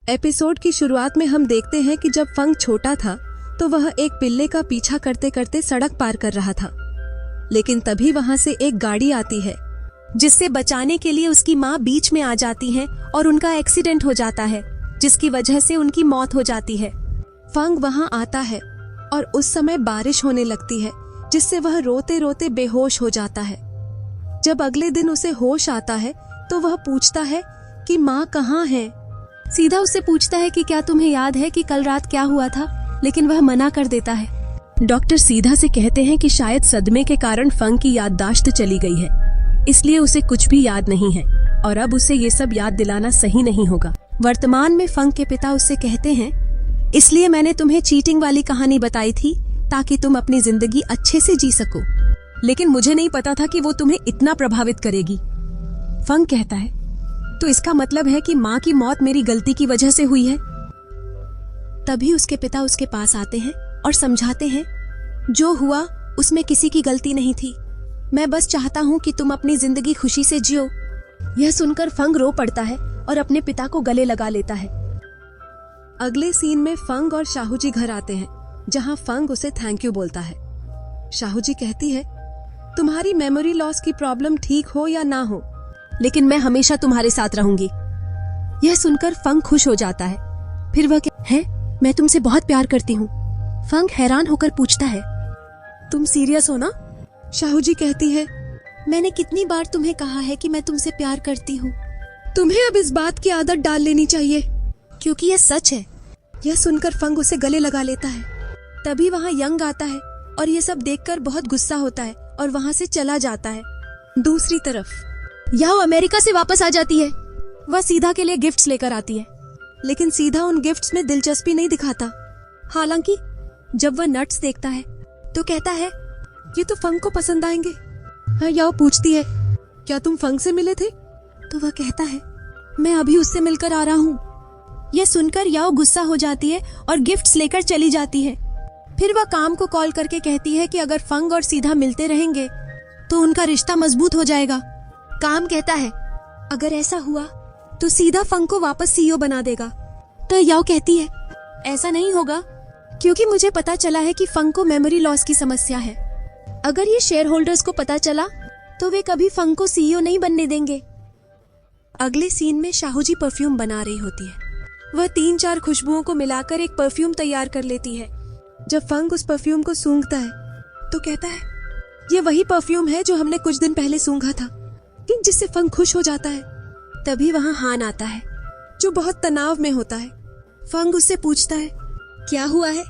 Episode की शुरुआत में हम देखते हैं कि जब फंग छोटा था तो वह एक पिल्ले का पीछा करते करते सड़क पार कर रहा था, लेकिन तभी वहां से एक गाड़ी आती है जिससे बचाने के लिए उसकी माँ बीच में आ जाती है और उनका एक्सीडेंट हो जाता है, जिसकी वजह से उनकी मौत हो जाती है। फंग वहां आता है और उस समय बारिश होने लगती है, जिससे वह रोते रोते बेहोश हो जाता है। जब अगले दिन उसे होश आता है तो वह पूछता है कि माँ कहाँ है। सीधा उससे पूछता है कि क्या तुम्हें याद है कि कल रात क्या हुआ था, लेकिन वह मना कर देता है। डॉक्टर सीधा से कहते हैं कि शायद सदमे के कारण फंग की याददाश्त चली गई है, इसलिए उसे कुछ भी याद नहीं है और अब उसे ये सब याद दिलाना सही नहीं होगा। वर्तमान में फंग के पिता उससे कहते हैं, इसलिए मैंने तुम्हें चीटिंग वाली कहानी बताई थी ताकि तुम अपनी जिंदगी अच्छे से जी सको, लेकिन मुझे नहीं पता था कि वो तुम्हें इतना प्रभावित करेगी। फंग कहता है, तो इसका मतलब है कि माँ की मौत मेरी गलती की वजह से हुई है। तभी उसके पिता उसके पास आते हैं और समझाते हैं, जो हुआ उसमें किसी की गलती नहीं थी, मैं बस चाहता हूँ कि तुम अपनी जिंदगी खुशी से जियो। यह सुनकर फंग रो पड़ता है और अपने पिता को गले लगा लेता है। अगले सीन में फंग और शाहू जी घर आते हैं, जहाँ फंग उसे थैंक यू बोलता है। शाहू जी कहती है, तुम्हारी मेमोरी लॉस की प्रॉब्लम ठीक हो या ना हो, लेकिन मैं हमेशा तुम्हारे साथ रहूंगी। यह सुनकर फंग खुश हो जाता है। फिर वह कहता है, मैं तुमसे बहुत प्यार करती हूँ। फंग हैरान होकर पूछता है, तुम सीरियस हो ना? शाहू जी कहती है, मैंने कितनी बार तुम्हें कहा है कि मैं तुमसे प्यार करती हूँ। तुम्हें अब इस बात की आदत डाल लेनी चाहिए, क्योंकि यह सच है। यह सुनकर फंग उसे गले लगा लेता है। तभी वहाँ यंग आता है और यह सब देखकर बहुत गुस्सा होता है और वहाँ से चला जाता है। दूसरी तरफ याओ अमेरिका से वापस आ जाती है। वह सीधा के लिए गिफ्ट्स लेकर आती है, लेकिन सीधा उन गिफ्ट्स में दिलचस्पी नहीं दिखाता। हालांकि जब वह नट्स देखता है तो कहता है, ये तो फंग को पसंद आएंगे। हाँ, याओ पूछती है, क्या तुम फंग से मिले थे? तो वह कहता है, मैं अभी उससे मिलकर आ रहा हूँ। यह सुनकर याओ गुस्सा हो जाती है और गिफ्ट्स लेकर चली जाती है। फिर वह काम को कॉल करके कहती है कि अगर फंग और सीधा मिलते रहेंगे तो उनका रिश्ता मजबूत हो जाएगा। काम कहता है, अगर ऐसा हुआ तो सीधा फंग को वापस सीईओ बना देगा। तो याओ कहती है, ऐसा नहीं होगा, क्योंकि मुझे पता चला है कि फंग को मेमोरी लॉस की समस्या है। अगर ये शेयर होल्डर्स को पता चला तो वे कभी फंग को सीईओ नहीं बनने देंगे। अगले सीन में शाहू जी परफ्यूम बना रही होती है। वह 3-4 खुशबुओं को मिलाकर एक परफ्यूम तैयार कर लेती है। जब फंग उस परफ्यूम को सूंघता है तो कहता है, ये वही परफ्यूम है जो हमने कुछ दिन पहले सूंघा था, जिससे फंग खुश हो जाता है। तभी वहाँ हान आता है, जो बहुत तनाव में होता है। फंग उससे पूछता है, क्या हुआ है?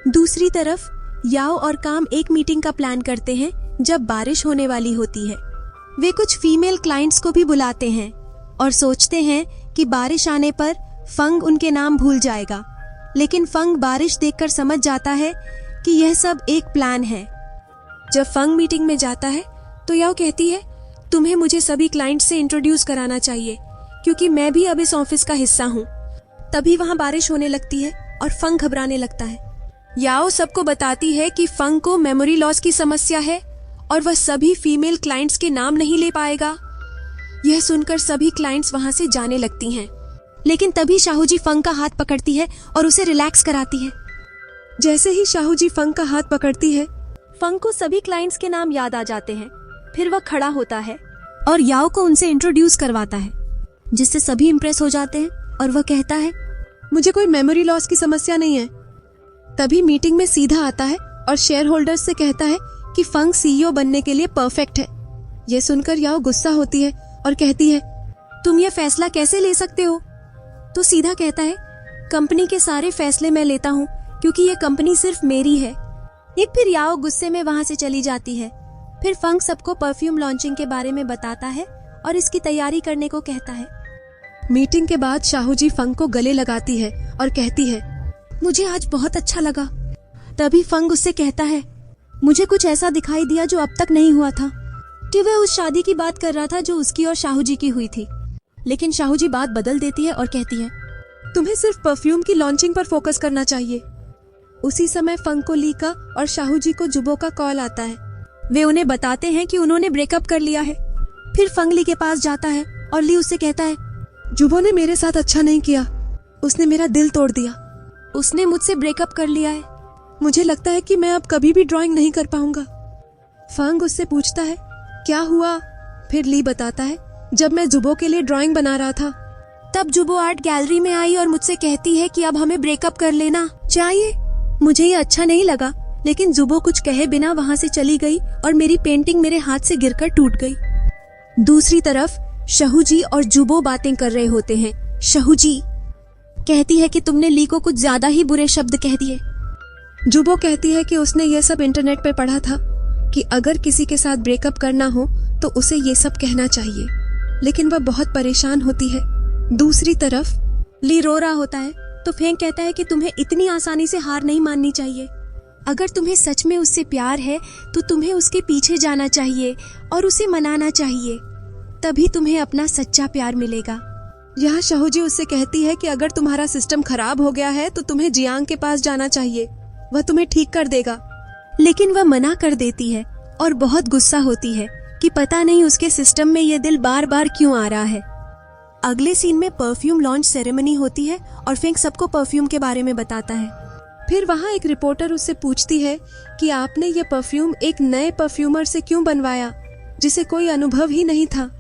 दूसरी तरफ याओ और काम एक मीटिंग का प्लान करते हैं जब बारिश होने वाली होती है। वे कुछ फीमेल क्लाइंट्स को भी बुलाते हैं और सोचते हैं कि बारिश आने पर फंग उनके नाम भूल जाएगा, लेकिन फंग बारिश देखकर समझ जाता है कि यह सब एक प्लान है। जब फंग मीटिंग में जाता है तो याओ कहती है, तुम्हें मुझे सभी क्लाइंट्स से इंट्रोड्यूस कराना चाहिए, क्योंकि मैं भी अब इस ऑफिस का हिस्सा हूँ। तभी वहाँ बारिश होने लगती है और फंग घबराने लगता है। याओ सबको बताती है कि फंग को मेमोरी लॉस की समस्या है और वह सभी फीमेल क्लाइंट्स के नाम नहीं ले पाएगा। यह सुनकर सभी क्लाइंट्स वहाँ से जाने लगती हैं, लेकिन तभी शाहू जी फंग का हाथ पकड़ती है और उसे रिलैक्स कराती है। जैसे ही शाहू जी फंग का हाथ पकड़ती है, फंग को सभी क्लाइंट्स के नाम याद आ जाते हैं। फिर वह खड़ा होता है और याओ को उनसे इंट्रोड्यूस करवाता है, जिससे सभी इम्प्रेस हो जाते हैं और वह कहता है, मुझे कोई मेमोरी लॉस की समस्या नहीं है। तभी मीटिंग में सीधा आता है और शेयर होल्डर्स से कहता है कि फंग सीईओ बनने के लिए परफेक्ट है। यह सुनकर याओ गुस्सा होती है और कहती है, तुम यह फैसला कैसे ले सकते हो? तो सीधा कहता है, कंपनी के सारे फैसले मैं लेता हूँ, क्योंकि यह कंपनी सिर्फ मेरी है। एक फिर याओ गुस्से में वहाँ से चली जाती है। फिर फंग सबको परफ्यूम लॉन्चिंग के बारे में बताता है और इसकी तैयारी करने को कहता है। मीटिंग के बाद शाहू जी फंग को गले लगाती है और कहती है, मुझे आज बहुत अच्छा लगा। तभी फंग उससे कहता है, मुझे कुछ ऐसा दिखाई दिया जो अब तक नहीं हुआ था, कि वह उस शादी की बात कर रहा था जो उसकी और शाहू जी की हुई थी। लेकिन शाहू जी बात बदल देती है और कहती है, तुम्हें सिर्फ परफ्यूम की लॉन्चिंग पर फोकस करना चाहिए। उसी समय फंग को ली का और शाहू जी को जुबो का कॉल आता है। वे उन्हें बताते हैं कि उन्होंने ब्रेकअप कर लिया है। फिर फंग ली के पास जाता है और ली उससे कहता है, जुबो ने मेरे साथ अच्छा नहीं किया, उसने मेरा दिल तोड़ दिया। उसने मुझसे ब्रेकअप कर लिया है। मुझे लगता है कि मैं अब कभी भी ड्राइंग नहीं कर पाऊंगा। फंग उससे पूछता है क्या हुआ। फिर ली बताता है जब मैं जुबो के लिए ड्राइंग बना रहा था तब जुबो आर्ट गैलरी में आई और मुझसे कहती है कि अब हमें ब्रेकअप कर लेना चाहिए। मुझे ये अच्छा नहीं लगा, लेकिन जुबो कुछ कहे बिना वहां से चली गई और मेरी पेंटिंग मेरे हाथ से गिरकर टूट गई। दूसरी तरफ शहूजी और जुबो बातें कर रहे होते हैं। शहूजी कहती है कि तुमने ली को कुछ ज्यादा ही बुरे शब्द कह दिए। जुबो कहती है कि उसने ये सब इंटरनेट पे पढ़ा था कि अगर किसी के साथ ब्रेकअप करना हो तो उसे ये सब कहना चाहिए, लेकिन वह बहुत परेशान होती है। दूसरी तरफ ली रो रहा होता है तो फेंग कहता है कि तुम्हें इतनी आसानी से हार नहीं माननी चाहिए। अगर तुम्हें सच में उससे प्यार है तो तुम्हें उसके पीछे जाना चाहिए और उसे मनाना चाहिए, तभी तुम्हें अपना सच्चा प्यार मिलेगा। यहाँ शहूजी उससे कहती है कि अगर तुम्हारा सिस्टम खराब हो गया है तो तुम्हें जियांग के पास जाना चाहिए, वह तुम्हें ठीक कर देगा। लेकिन वह मना कर देती है और बहुत गुस्सा होती है कि पता नहीं उसके सिस्टम में ये दिल बार बार क्यों आ रहा है। अगले सीन में परफ्यूम लॉन्च सेरेमनी होती है और फेंग सबको परफ्यूम के बारे में बताता है। फिर वहाँ एक रिपोर्टर उससे पूछती है कि आपने ये परफ्यूम एक नए परफ्यूमर से क्यों बनवाया जिसे कोई अनुभव ही नहीं था।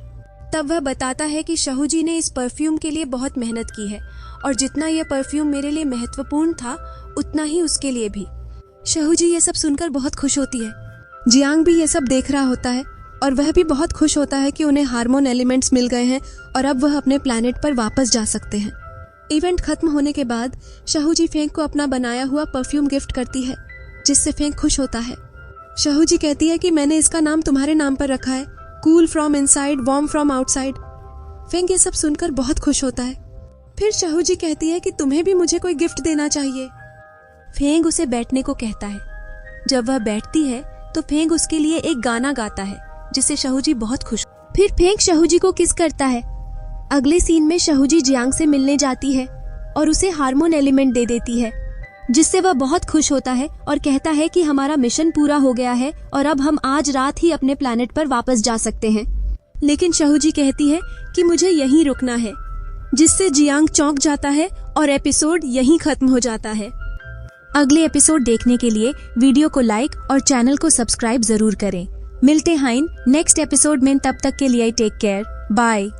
तब वह बताता है कि शहूजी ने इस परफ्यूम के लिए बहुत मेहनत की है और जितना यह परफ्यूम मेरे लिए महत्वपूर्ण था उतना ही उसके लिए भी। शहूजी ये सब सुनकर बहुत खुश होती है। जियांग भी ये सब देख रहा होता है और वह भी बहुत खुश होता है कि उन्हें हार्मोन एलिमेंट्स मिल गए हैं और अब वह अपने प्लैनेट पर वापस जा सकते हैं। इवेंट खत्म होने के बाद शहूजी फेंग को अपना बनाया हुआ परफ्यूम गिफ्ट करती है, जिससे फेंग खुश होता है। शहूजी कहती है कि मैंने इसका नाम तुम्हारे नाम पर रखा है, cool from inside, warm from outside. Feng ये सब सुनकर बहुत खुश होता है। फिर शहूजी कहती है कि तुम्हें भी मुझे कोई गिफ्ट देना चाहिए। फेंग उसे बैठने को कहता है। जब वह बैठती है तो फेंग उसके लिए एक गाना गाता है, जिससे शहूजी बहुत खुश। फिर फेंग शहूजी को किस करता है। अगले सीन में शहूजी जियांग से मिलने जाती है और उसे हार्मोन एलिमेंट दे देती है, जिससे वह बहुत खुश होता है और कहता है कि हमारा मिशन पूरा हो गया है और अब हम आज रात ही अपने प्लैनेट पर वापस जा सकते हैं। लेकिन शहूजी कहती है कि मुझे यहीं रुकना है, जिससे जियांग चौंक जाता है और एपिसोड यहीं खत्म हो जाता है। अगले एपिसोड देखने के लिए वीडियो को लाइक और चैनल को सब्सक्राइब जरूर करें। मिलते हैं नेक्स्ट एपिसोड में, तब तक के लिए टेक केयर, बाय।